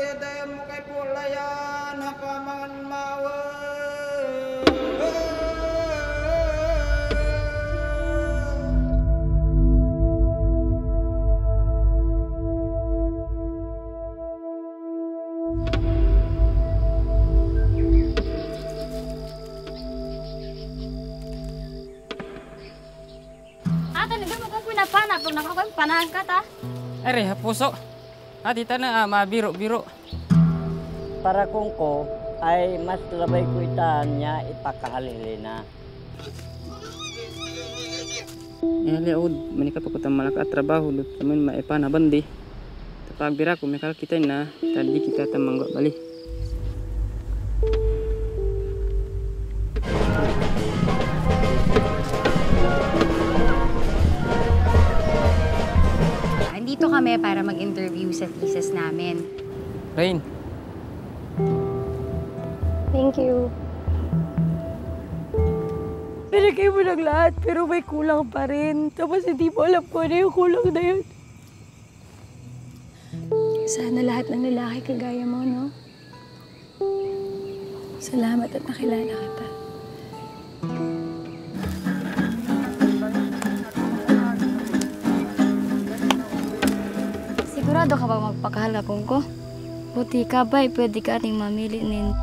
Yadayan mo kay pulayan, hapamangan mawa. Ate, nagam mo kung pinapanap. Pag nakakuha, panahan ka ta. Are, puso. Ati na mabiro-biro. Para kung ko ay mas labay ko itaan niya ipakahalili na. Liaud, manika pa ko ta malaka trabaho lut tamen maepana bandi. Tapag bira ko mekal kita na tadi kita tamang bali. Andito kami para mag-interview sa thesis namin. Rain, Thank you. Pinagay mo ng lahat, pero may kulang pa rin. Tapos hindi mo alam kung ano yung kulang na yun. Sana lahat ng lalaki kagaya mo, no? Salamat at nakilala kita. Sigurado ka ba magpakahalapong ko? Buti ka ba, pwede ka ating mamili nin.